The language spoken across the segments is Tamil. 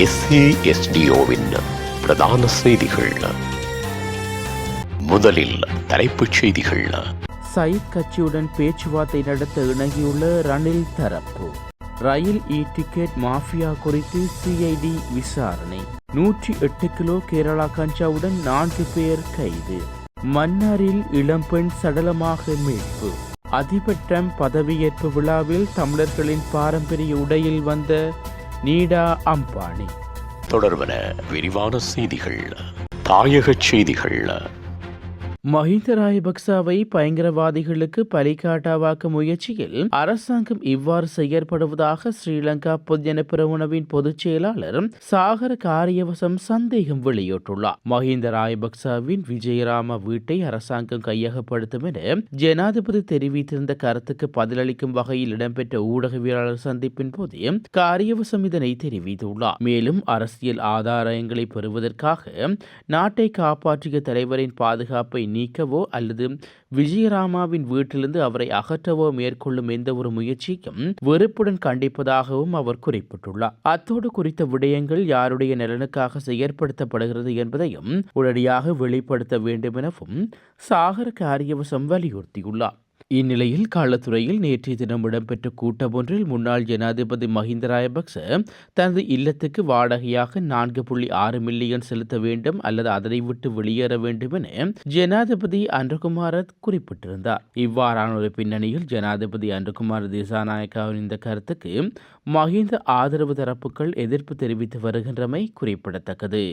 SASDOவின் பிரதான செய்திகள். முதலில் தலைப்புச் செய்திகள். சயித் கட்சியுடன் பேச்சுவார்த்தை நடத்த இணங்கியுள்ள ரணில் தரப்பு. ரயில் டிக்கெட் மாஃபியா குறித்து சிஐடி விசாரணை. 108 கிலோ கேரளா கஞ்சாவுடன் 4 பேர் கைது. மன்னாரில் இளம்பெண் சடலமாக மீட்பு. அதிபர் டிரம்ப் பதவியேற்பு விழாவில் தமிழர்களின் பாரம்பரிய உடையில் வந்த நீடா அம்பானி. தொடர்வன விரிவான செய்திகள். தாயக செய்திகள். மஹிந்த ராஜபக்சவை பயங்கரவாதிகளுக்கு பலிகாட்டாவாக்கும் முயற்சியில் அரசாங்கம் இவ்வாறு செயற்படுவதாக ஸ்ரீலங்கா பொதுஜன பெரமுனவின் பொதுச் செயலாளர் சாகர காரியவசம் சந்தேகம் வெளியிட்டுள்ளார். மஹிந்த ராஜபக்சவின் விஜயராம வீட்டை அரசாங்கம் கையகப்படுத்தும் என ஜனாதிபதி தெரிவித்திருந்த கருத்துக்கு பதிலளிக்கும் வகையில் இடம்பெற்ற ஊடகவியலாளர் சந்திப்பின் போது காரியவசம் இதனை தெரிவித்துள்ளார். மேலும் அரசியல் ஆதாரங்களை பெறுவதற்காக நாட்டை காப்பாற்றிய தலைவரின் பாதுகாப்பை நீக்கவோ அல்லது விஜயராமாவின் வீட்டிலிருந்து அவரை அகற்றவோ மேற்கொள்ளும் எந்த ஒரு முயற்சிக்கும் வெறுப்புடன் கண்டிப்பதாகவும் அவர் குறிப்பிட்டுள்ளார். அத்தோடு குறித்த விடயங்கள் யாருடைய நலனுக்காக செயற்படுத்தப்படுகிறது என்பதையும் உடனடியாக வெளிப்படுத்த வேண்டும் எனவும் சாகர காரியவசம் வலியுறுத்தியுள்ளார். இந்நிலையில் களத்துறையில் நேற்றைய தினம் இடம்பெற்ற கூட்டம் ஒன்றில் முன்னாள் ஜனாதிபதி மஹிந்த ராஜபக்ச தனது இல்லத்துக்கு வாடகையாக 4.6 மில்லியன் செலுத்த வேண்டும் அல்லது அதனை விட்டு வெளியேற வேண்டும் என ஜனாதிபதி அன்றகுமார குறிப்பிட்டிருந்தார். இவ்வாறான ஒரு பின்னணியில் ஜனாதிபதி அன்றகுமார திசாநாயக்காவின் இந்த கருத்துக்கு மஹிந்த ஆதரவு தரப்புகள் எதிர்ப்பு தெரிவித்து வருகின்றமை குறிப்பிடத்தக்கது.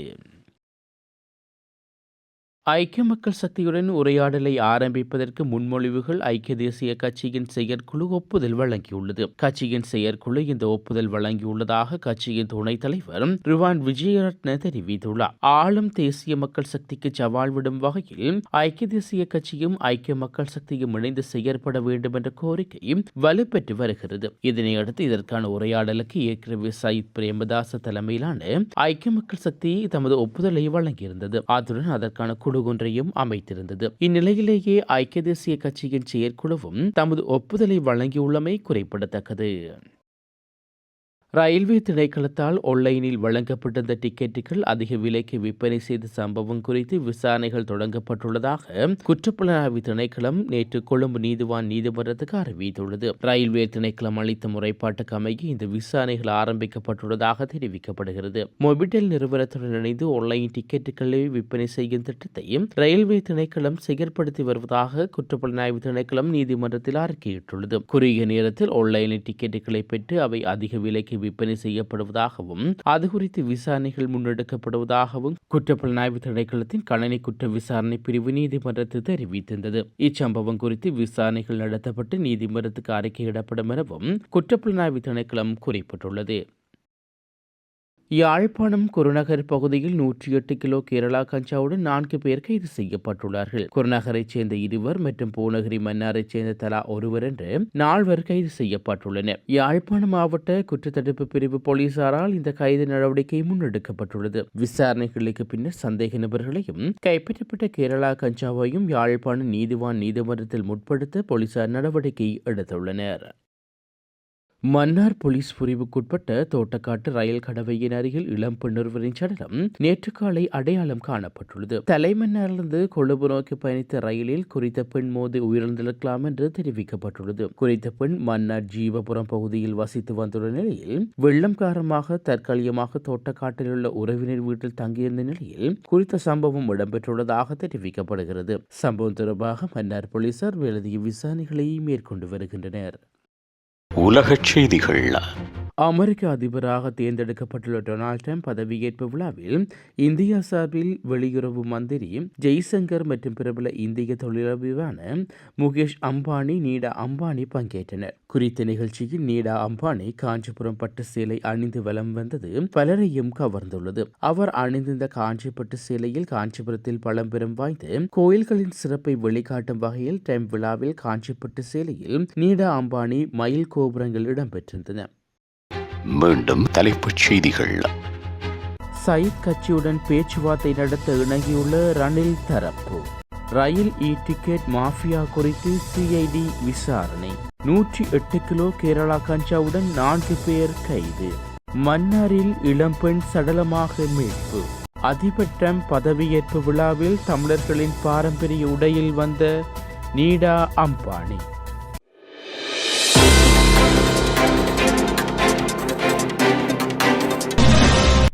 ஐக்கிய மக்கள் சக்தியுடன் உரையாடலை ஆரம்பிப்பதற்கு முன்மொழிவுகள் ஐக்கிய தேசிய கட்சியின் செயற்குழு ஒப்புதல் வழங்கியுள்ளது. கட்சியின் செயற்குழு இந்த ஒப்புதல் வழங்கியுள்ளதாக கட்சியின் துணைத் தலைவர் ருவான் விஜயரத்ன தெரிவித்துள்ளார். ஆளும் தேசிய மக்கள் சக்திக்கு சவால் விடும் வகையில் ஐக்கிய தேசிய கட்சியும் ஐக்கிய மக்கள் சக்தியும் இணைந்து செயற்பட வேண்டும் என்ற கோரிக்கை வலுப்பெற்று வருகிறது. இதனையடுத்து இதற்கான உரையாடலுக்கு ஏற்கனவே சயித் பிரேமதாச தலைமையிலான ஐக்கிய மக்கள் சக்தி தமது ஒப்புதலை வழங்கியிருந்தது. அத்துடன் அதற்கான ஒன்றையும் அமைத்திருந்தது. இந்நிலையிலேயே ஐக்கிய தேசிய கட்சியின் செயற்குழுவும் தமது ஒப்புதலை வழங்கியுள்ளமை குறிப்பிடத்தக்கது. ரயில்வே திணைக்களத்தால் ஆன்லைனில் வழங்கப்பட்டிருந்த டிக்கெட்டுகள் அதிக விலைக்கு விற்பனை செய்த சம்பவம் குறித்து விசாரணைகள் தொடங்கப்பட்டுள்ளதாக குற்றப்புலனாய்வு திணைக்களம் நேற்று கொழும்பு நீதிவான் நீதிமன்றத்துக்கு அறிவித்துள்ளது. ரயில்வே திணைக்களம் அளித்த முறைப்பாட்டுக்கு அமைய இந்த விசாரணைகள் ஆரம்பிக்கப்பட்டுள்ளதாக தெரிவிக்கப்படுகிறது. மொபிடெல் நிறுவனத்துடன் இணைந்து ஆன்லைன் டிக்கெட்டுகளை விற்பனை செய்யும் திட்டத்தையும் ரயில்வே திணைக்களம் செயற்படுத்தி வருவதாக குற்றப்புலனாய்வு திணைக்களம் நீதிமன்றத்தில் அறிக்கையிட்டுள்ளது. குறுகிய நேரத்தில் ஆன்லைனில் டிக்கெட்டுகளை பெற்று அவை அதிக விலைக்கு விற்பனை செய்யப்படுவதாகவும் அது குறித்து விசாரணைகள் முன்னெடுக்கப்படுவதாகவும் குற்றப்புலனாய்வு திணைக்களத்தின் கணனி குற்ற விசாரணை பிரிவு நீதிமன்றத்தில் தெரிவித்திருந்தது. இச்சம்பவம் குறித்து விசாரணைகள் நடத்தப்பட்டு நீதிமன்றத்துக்கு அறிக்கையிடப்படும் எனவும் குற்றப்புலனாய்வு திணைக்களம் குறிப்பிட்டுள்ளது. யாழ்ப்பாணம் குருநகர் பகுதியில் 108 கிலோ கேரளா கஞ்சாவுடன் 4 பேர் கைது செய்யப்பட்டுள்ளார்கள். குருநகரைச் சேர்ந்த 2 மற்றும் பூநகரி மன்னாரைச் சேர்ந்த தலா 1 என்று 4 கைது செய்யப்பட்டுள்ளனர். யாழ்ப்பாணம் மாவட்ட குற்றத்தடுப்பு பிரிவு போலீசாரால் இந்த கைது நடவடிக்கை முன்னெடுக்கப்பட்டுள்ளது. விசாரணைகளுக்கு பின்னர் சந்தேக நபர்களையும் கைப்பற்றப்பட்ட கேரளா கஞ்சாவையும் யாழ்ப்பாணம் நீதிவான் நீதிமன்றத்தில் முற்படுத்த போலீசார் நடவடிக்கை எடுத்துள்ளனர். மன்னார் போலீஸ் பிரிவுக்குட்பட்ட தோட்டக்காட்டு ரயில் கடவையின் அருகில் இளம்பெண் ஒருவரின் சடலம் நேற்று காலை அடையாளம் காணப்பட்டுள்ளது. தலைமன்னாரிலிருந்து கொழும்பு நோக்கி பயணித்த ரயிலில் குறித்த பெண் மோதி உயிரிழந்திருக்கலாம் என்று தெரிவிக்கப்பட்டுள்ளது. குறித்த பெண் மன்னார் ஜீவபுரம் பகுதியில் வசித்து வந்துள்ள நிலையில் வெள்ளம் காரணமாக தற்காலிகமாக தோட்டக்காட்டில் உள்ள உறவினர் வீட்டில் தங்கியிருந்த நிலையில் குறித்த சம்பவம் இடம்பெற்றுள்ளதாக தெரிவிக்கப்படுகிறது. சம்பவம் தொடர்பாக மன்னார் போலீசார் மேலதிக விசாரணைகளை மேற்கொண்டு வருகின்றனர். உலகச் செய்திகள். அமெரிக்க அதிபராக தேர்ந்தெடுக்கப்பட்டுள்ள டொனால்ட் ட்ரம்ப் பதவியேற்பு விழாவில் இந்தியா சார்பில் வெளியுறவு மந்திரி ஜெய்சங்கர் மற்றும் பிரபல இந்திய தொழிலதிபரான முகேஷ் அம்பானி நீடா அம்பானி பங்கேற்றனர். குறித்த நிகழ்ச்சியில் நீடா அம்பானி காஞ்சிபுரம் பட்டு சேலை அணிந்து வலம் வந்தது பலரையும் கவர்ந்துள்ளது. அவர் அணிந்திருந்த காஞ்சி பட்டு சேலையில் காஞ்சிபுரத்தில் பழம்பெரும் வாய்ந்த கோயில்களின் சிறப்பை வெளிக்காட்டும் வகையில் ட்ரம்ப் விழாவில் காஞ்சி பட்டு சேலையில் நீடா அம்பானி மயில் கோபுரங்கள் இடம்பெற்றிருந்தன. மீண்டும் தலைப்புச் செய்திகள். சயித் கட்சியுடன் பேச்சுவார்த்தை நடத்த இணங்கியுள்ள ரணில் தரப்பு. ரயில் டிக்கெட் மாஃபியா குறித்து சிஐடி விசாரணை. 108 கிலோ கேரளா கஞ்சாவுடன் 4 பேர் கைது. மன்னாரில் இளம்பெண் சடலமாக மீட்பு. அதிபர் டிரம்ப் பதவியேற்பு விழாவில் தமிழர்களின் பாரம்பரிய உடையில் வந்த நீடா அம்பானி.